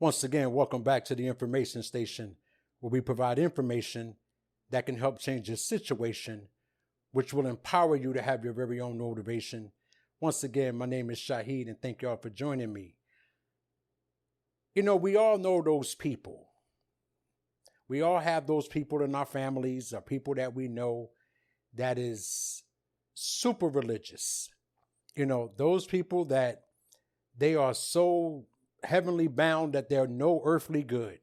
Once again, welcome back to the information station where we provide information that can help change your situation, which will empower you to have your very own motivation. Once again, my name is Shahid and thank y'all for joining me. You know, we all know those people. We all have those people in our families or people that we know that is super religious. You know, those people that they are so heavenly bound that they're no earthly good.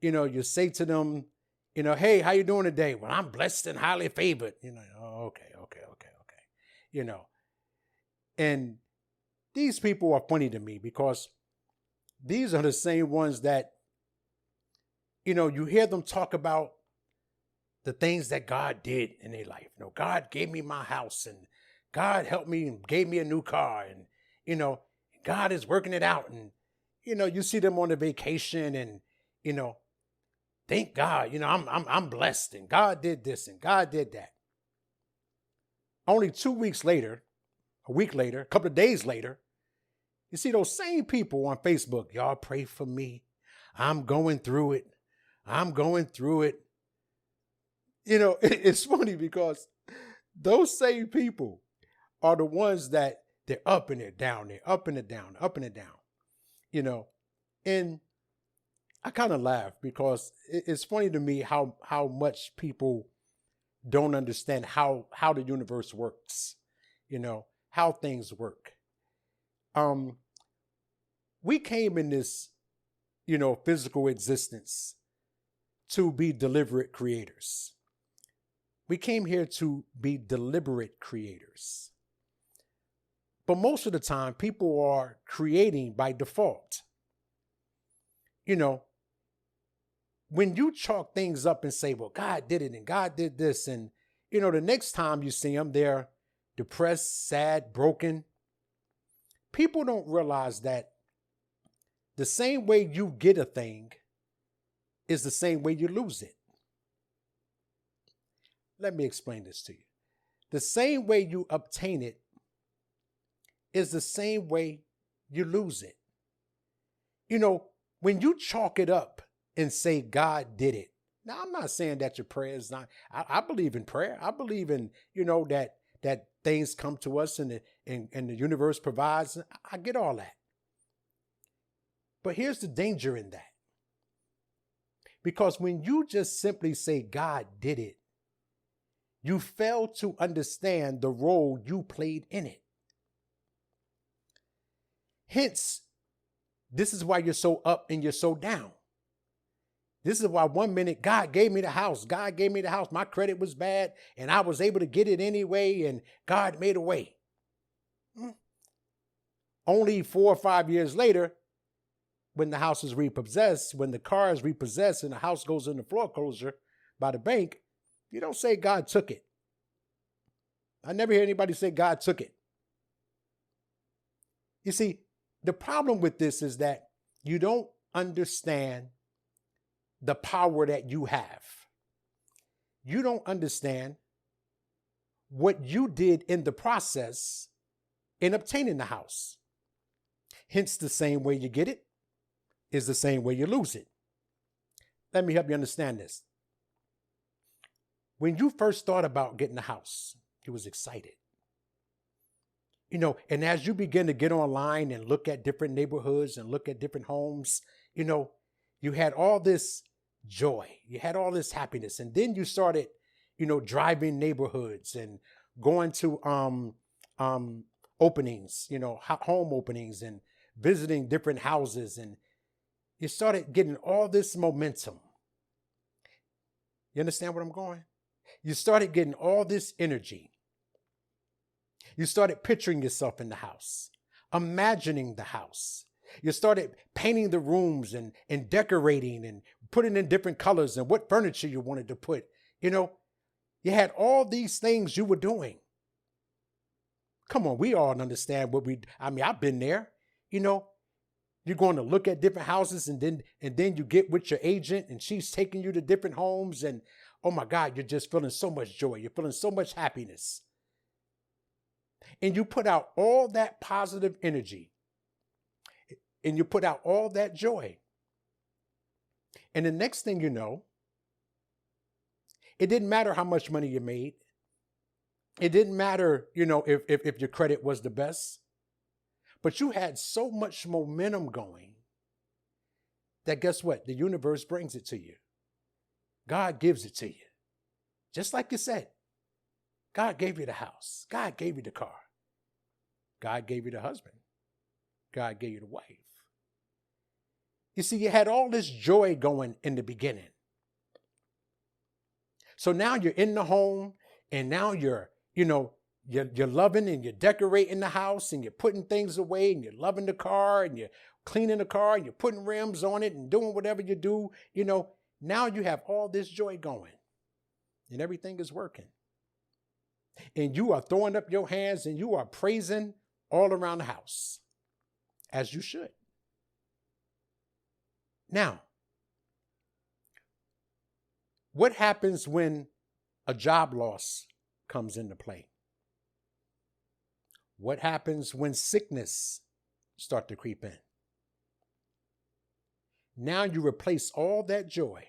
You know, you say to them, hey, how you doing today? Well, I'm blessed and highly favored. Oh, okay. You know, and these people are funny to me because these are the same ones that, you hear them talk about the things that God did in their life. God gave me my house and God helped me and gave me a new car and, God is working it out. And, you see them on a vacation and, thank God, I'm blessed and God did this and God did that. Only 2 weeks later, a week later, a couple of days later, you see those same people on Facebook. Y'all pray for me. I'm going through it. It's funny because those same people are the ones that they're up and they're down, they're up and they're down, up and they're down, and I kind of laugh because it's funny to me how much people don't understand how the universe works, how things work. We came in this, physical existence to be deliberate creators. We came here to be deliberate creators. But most of the time, people are creating by default. When you chalk things up and say, well, God did it and God did this. And, the next time you see them, they're depressed, sad, broken. People don't realize that the same way you get a thing is the same way you lose it. Let me explain this to you. The same way you obtain it is the same way you lose it. When you chalk it up and say God did it. Now, I'm not saying that your prayer is not, I believe in prayer. I believe in, that things come to us and the universe provides. I get all that. But here's the danger in that. Because when you just simply say God did it, you fail to understand the role you played in it. Hence, this is why you're so up and you're so down. This is why 1 minute God gave me the house. God gave me the house. My credit was bad and I was able to get it anyway and God made a way. Only 4 or 5 years later, when the house is repossessed, when the car is repossessed and the house goes into foreclosure by the bank, you don't say God took it. I never hear anybody say God took it. You see, the problem with this is that you don't understand the power that you have. You don't understand what you did in the process in obtaining the house. Hence, the same way you get it is the same way you lose it. Let me help you understand this. When you first thought about getting a house, you was excited. And as you begin to get online and look at different neighborhoods and look at different homes, you had all this joy, you had all this happiness. And then you started, driving neighborhoods and going to openings, home openings and visiting different houses. And you started getting all this momentum. You understand where I'm going? You started getting all this energy. You started picturing yourself in the house, imagining the house. You started painting the rooms and decorating and putting in different colors and what furniture you wanted to put. You had all these things you were doing. Come on, we all understand I've been there. You're going to look at different houses and then you get with your agent and she's taking you to different homes and oh my God, you're just feeling so much joy. You're feeling so much happiness. And you put out all that positive energy. and you put out all that joy. And the next thing you know, it didn't matter how much money you made. It didn't matter, if your credit was the best, but you had so much momentum going that guess what? The universe brings it to you. God gives it to you. Just like you said, God gave you the house. God gave you the car. God gave you the husband. God gave you the wife. You see, you had all this joy going in the beginning. So now you're in the home and now you're loving and you're decorating the house and you're putting things away and you're loving the car and you're cleaning the car and you're putting rims on it and doing whatever you do. Now you have all this joy going and everything is working. And you are throwing up your hands and you are praising all around the house, as you should. Now, what happens when a job loss comes into play? What happens when sickness starts to creep in? Now you replace all that joy.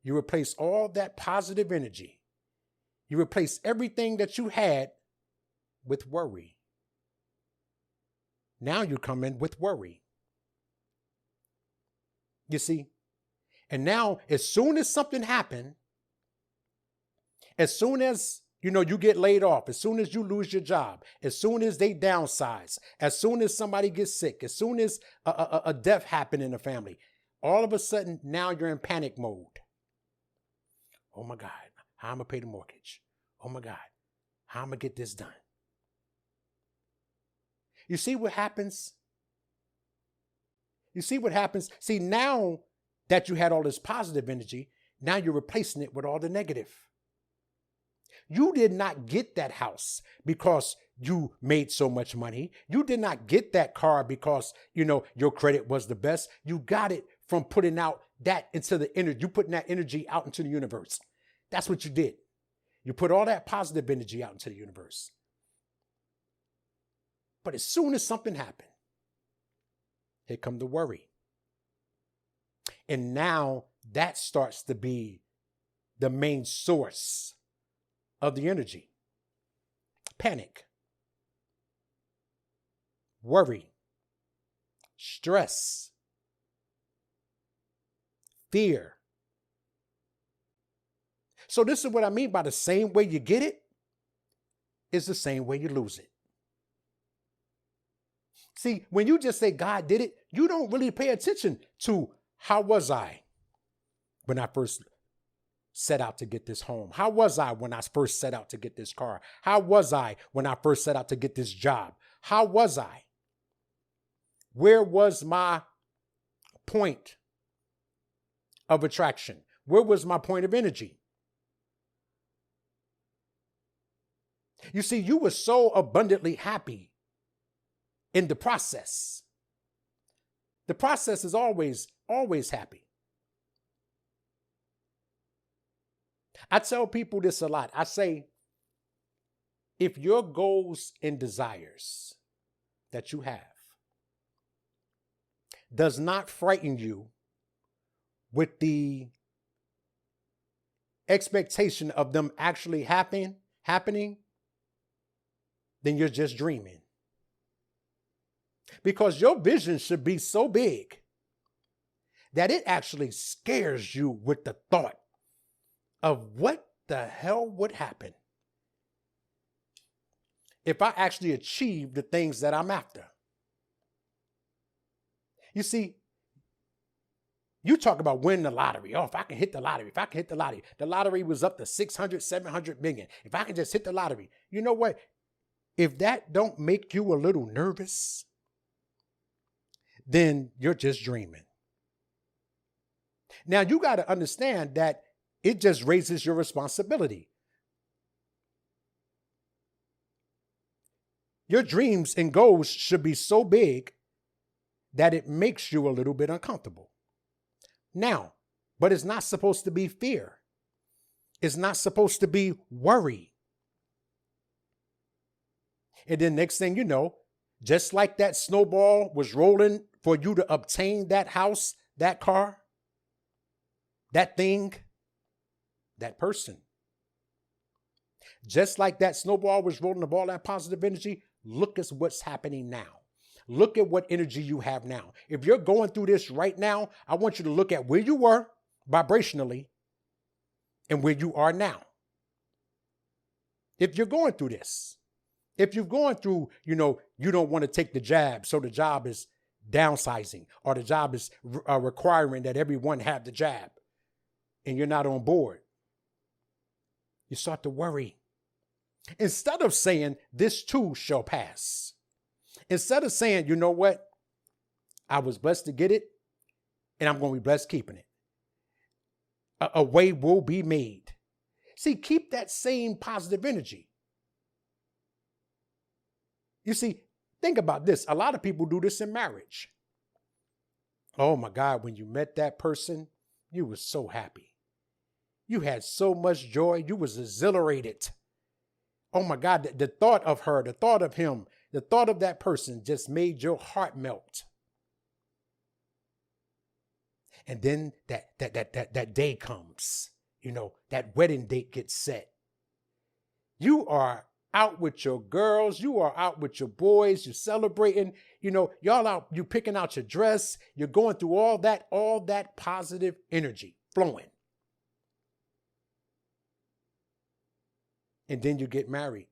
You replace all that positive energy. You replace everything that you had with worry. Now you come in with worry. You see? And now, as soon as something happens, as soon as, you get laid off, as soon as you lose your job, as soon as they downsize, as soon as somebody gets sick, as soon as a death happened in the family, all of a sudden, now you're in panic mode. Oh my God, how am I going to pay the mortgage? Oh my God, how am I going to get this done? You see what happens? You see what happens? See, now that you had all this positive energy, now you're replacing it with all the negative. You did not get that house because you made so much money. You did not get that car because, your credit was the best. You got it from putting out that into the energy. You putting that energy out into the universe. That's what you did. You put all that positive energy out into the universe. But as soon as something happened, here come the worry. And now that starts to be the main source of the energy. Panic, worry, stress, fear. So this is what I mean by the same way you get it is the same way you lose it. See, when you just say God did it, you don't really pay attention to how was I when I first set out to get this home? How was I when I first set out to get this car? How was I when I first set out to get this job? How was I? Where was my point of attraction? Where was my point of energy? You see, you were so abundantly happy in the process. The process is always happy. I tell people this a lot. I say, if your goals and desires that you have does not frighten you with the expectation of them actually happening, then you're just dreaming. Because your vision should be so big that it actually scares you with the thought of what the hell would happen if I actually achieve the things that I'm after. You see, you talk about winning the lottery. Oh, if I can hit the lottery, the lottery was up to 600, 700 million. If I can just hit the lottery, you know what? If that don't make you a little nervous, then you're just dreaming. Now, you got to understand that it just raises your responsibility. Your dreams and goals should be so big that it makes you a little bit uncomfortable. Now, but it's not supposed to be fear. It's not supposed to be worry. And then next thing you know, just like that snowball was rolling for you to obtain that house, that car, that thing, that person. Just like that snowball was rolling of all that positive energy, look at what's happening now. Look at what energy you have now. If you're going through this right now, I want you to look at where you were vibrationally and where you are now. If you're going through this, if you're going through, you don't want to take the jab, so the job is downsizing, or the job is requiring that everyone have the jab, and you're not on board, you start to worry. Instead of saying, this too shall pass. Instead of saying, you know what? I was blessed to get it, and I'm going to be blessed keeping it. A way will be made. See, keep that same positive energy. You see, think about this. A lot of people do this in marriage. Oh my God, when you met that person, you were so happy. You had so much joy. You was exhilarated. Oh my God, the thought of her, the thought of him, the thought of that person just made your heart melt. And then that day comes, that wedding date gets set. You are out with your girls, you are out with your boys, you're celebrating, y'all out, you picking out your dress, you're going through all that positive energy flowing. And then you get married.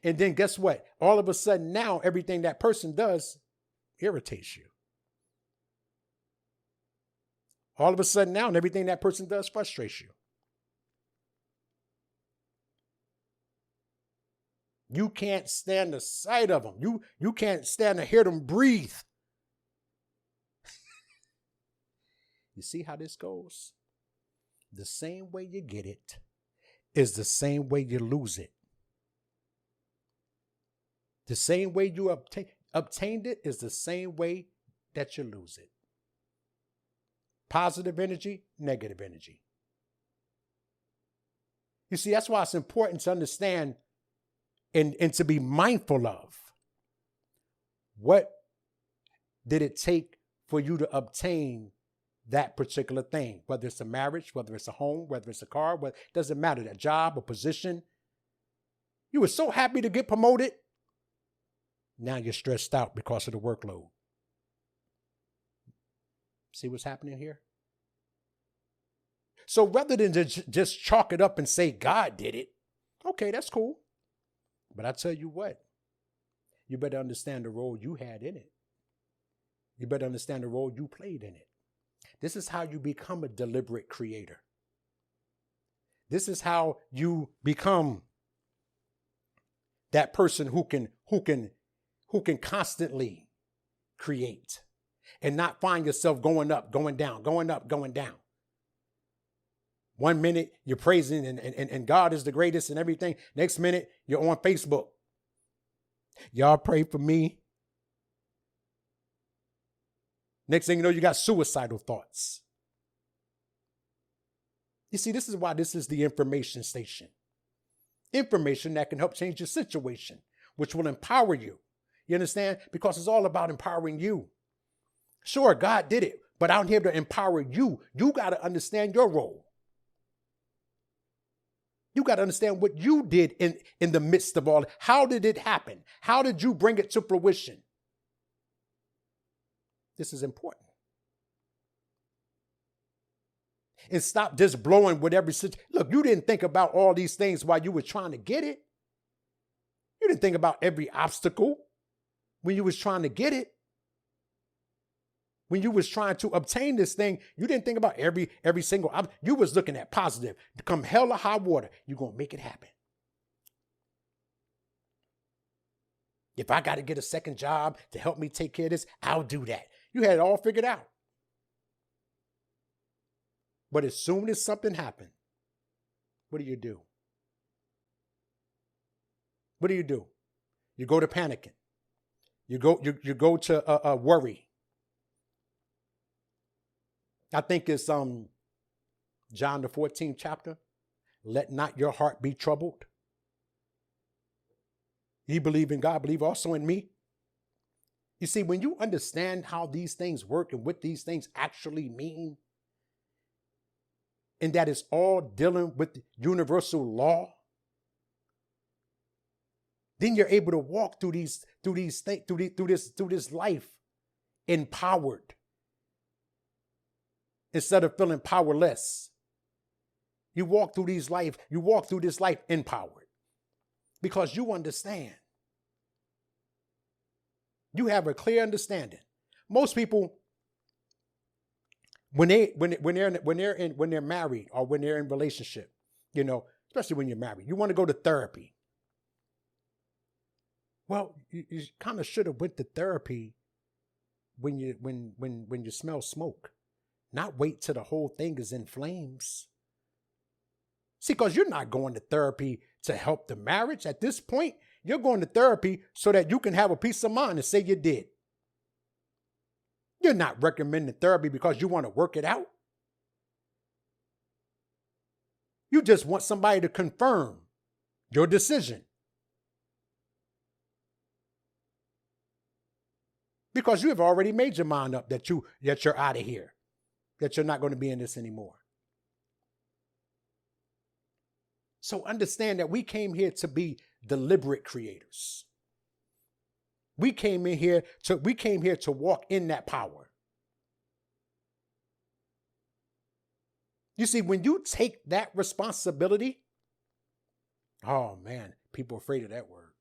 And then guess what? All of a sudden now, everything that person does irritates you. All of a sudden now, everything that person does frustrates you. You can't stand the sight of them. You can't stand to hear them breathe. You see how this goes? The same way you get it is the same way you lose it. The same way you obtained it is the same way that you lose it. Positive energy, negative energy. You see, that's why it's important to understand and to be mindful of what did it take for you to obtain that particular thing, whether it's a marriage, whether it's a home, whether it's a car, it doesn't matter, that job, a position. You were so happy to get promoted. Now you're stressed out because of the workload. See what's happening here? So rather than just chalk it up and say God did it, okay, that's cool. But I tell you what, you better understand the role you had in it. You better understand the role you played in it. This is how you become a deliberate creator. This is how you become that person who can constantly create and not find yourself going up, going down, going up, going down. 1 minute you're praising and God is the greatest and everything. Next minute you're on Facebook. Y'all pray for me. Next thing you know, you got suicidal thoughts. You see, this is why this is the information station. Information that can help change your situation, which will empower you. You understand? Because it's all about empowering you. Sure, God did it, but I'm here to empower you. You got to understand your role. You got to understand what you did in the midst of all. How did it happen? How did you bring it to fruition? This is important. And stop just blowing with every situation. Look, you didn't think about all these things while you were trying to get it. You didn't think about every obstacle when you was trying to get it. When you was trying to obtain this thing, you didn't think about every single, you was looking at positive. Come hell or high water, you're going to make it happen. If I got to get a second job to help me take care of this, I'll do that. You had it all figured out. But as soon as something happened, what do? What do? You go to panicking. You go to worry. I think it's John the 14th chapter. Let not your heart be troubled. Ye believe in God, believe also in me. You see, when you understand how these things work and what these things actually mean, and that it's all dealing with universal law, then you're able to walk through this life empowered instead of feeling powerless. You walk through this life empowered because you understand. You have a clear understanding. Most people, when they're married or when they're in relationship, especially when you're married, you want to go to therapy. Well, you kind of should have went to therapy when you smell smoke, not wait till the whole thing is in flames. See, because you're not going to therapy to help the marriage. At this point, you're going to therapy so that you can have a peace of mind and say you did. You're not recommending therapy because you want to work it out. You just want somebody to confirm your decision. Because you have already made your mind up that you're out of here, that you're not going to be in this anymore. So understand that we came here to be deliberate creators. We came here to walk in that power. You see, when you take that responsibility, oh man, people are afraid of that word.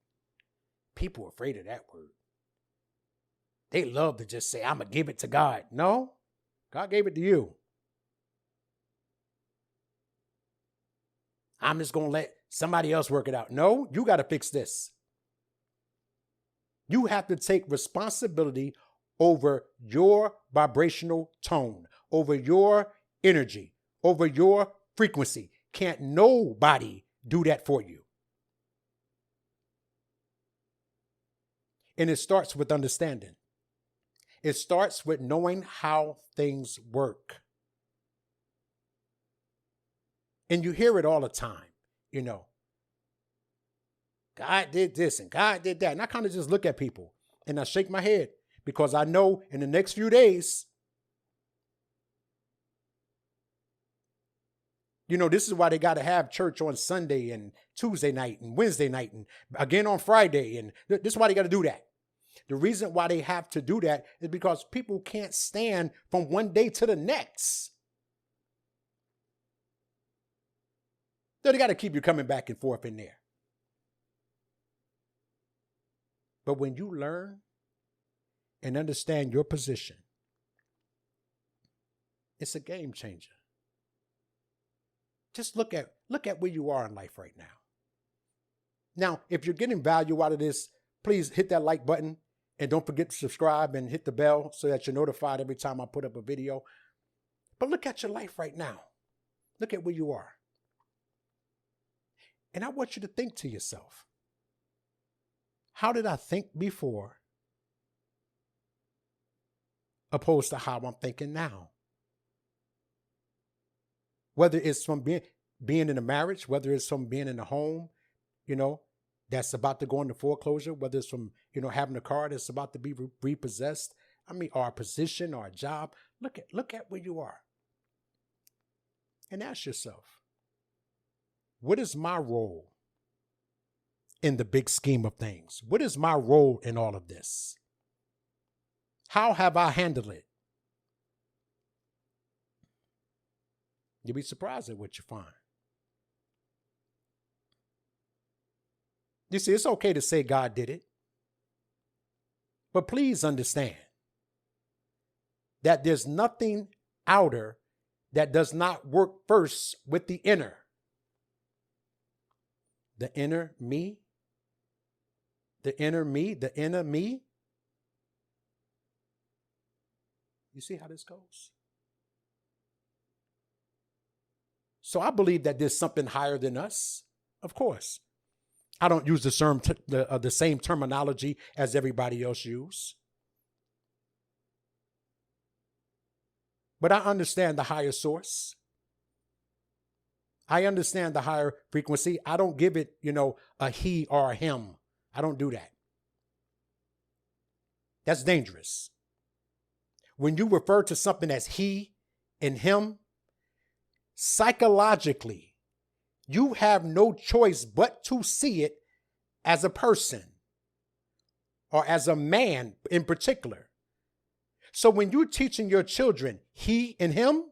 People are afraid of that word. They love to just say, I'm going to give it to God. No, God gave it to you. I'm just going to let somebody else work it out. No, you got to fix this. You have to take responsibility over your vibrational tone, over your energy, over your frequency. Can't nobody do that for you. And it starts with understanding. It starts with knowing how things work. And you hear it all the time, God did this and God did that. And I kind of just look at people and I shake my head because I know in the next few days, this is why they got to have church on Sunday and Tuesday night and Wednesday night and again on Friday. And this is why they got to do that. The reason why they have to do that is because people can't stand from one day to the next. So they got to keep you coming back and forth in there. But when you learn and understand your position, it's a game changer. Just look at where you are in life right now. Now, if you're getting value out of this, please hit that like button and don't forget to subscribe and hit the bell so that you're notified every time I put up a video. But look at your life right now. Look at where you are. And I want you to think to yourself, how did I think before opposed to how I'm thinking now? Whether it's from being in a marriage, whether it's from being in a home, that's about to go into foreclosure, whether it's from, having a car that's about to be repossessed. Our position, our job. Look at where you are. And ask yourself, what is my role in the big scheme of things? What is my role in all of this? How have I handled it? You'll be surprised at what you find. You see, it's okay to say God did it. But please understand that there's nothing outer that does not work first with the inner. The inner me. The inner me. The inner me. You see how this goes? So I believe that there's something higher than us. Of course. I don't use the same terminology as everybody else use. But I understand the higher source. I understand the higher frequency. I don't give it, a he or a him. I don't do that. That's dangerous. When you refer to something as he and him, psychologically, you have no choice but to see it as a person or as a man in particular. So when you're teaching your children he and him,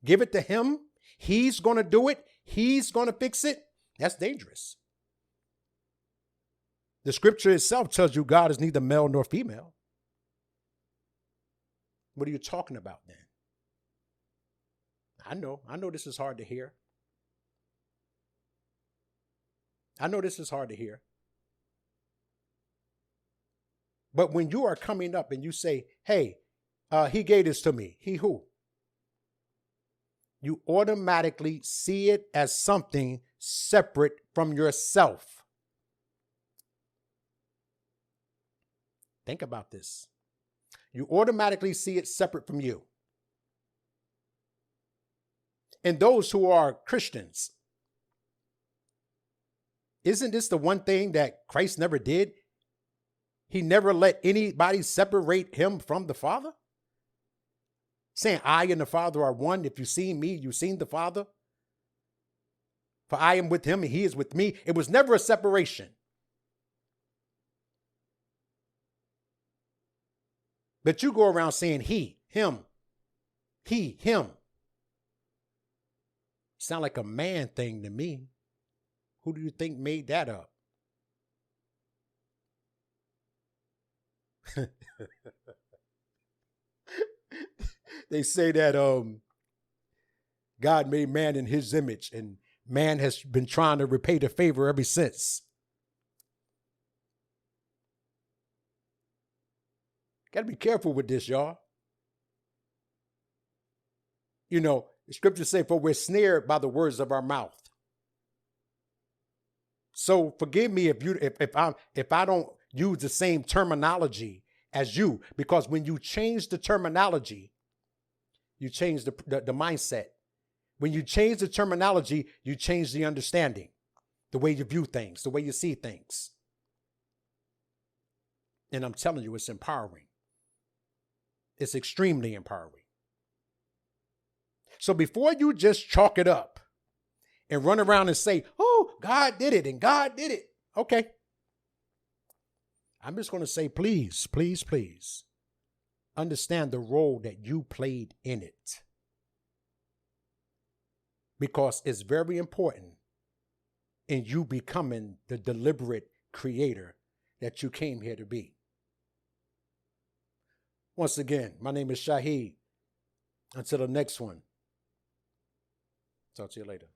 give it to him, he's going to do it, he's going to fix it, that's dangerous. The scripture itself tells you God is neither male nor female. What are you talking about then? I know this is hard to hear. I know this is hard to hear. But when you are coming up and you say, hey, he gave this to me, he who? You automatically see it as something separate from yourself. Think about this. You automatically see it separate from you. And those who are Christians, isn't this the one thing that Christ never did? He never let anybody separate him from the Father. Saying, I and the Father are one. If you've seen me, you've seen the Father. For I am with him and he is with me. It was never a separation. But you go around saying he, him, he, him. Sound like a man thing to me. Who do you think made that up? They say that God made man in his image and man has been trying to repay the favor ever since. Got to be careful with this, y'all. You know, the scriptures say, for we're snared by the words of our mouth. So forgive me if I don't use the same terminology as you, because when you change the terminology, you change the mindset. When you change the terminology, you change the understanding, the way you view things, the way you see things. And I'm telling you, it's empowering. It's extremely empowering. So before you just chalk it up and run around and say, oh, God did it and God did it. Okay. I'm just going to say, please, please, please understand the role that you played in it. Because it's very important in you becoming the deliberate creator that you came here to be. Once again, my name is Shahid. Until the next one. Talk to you later.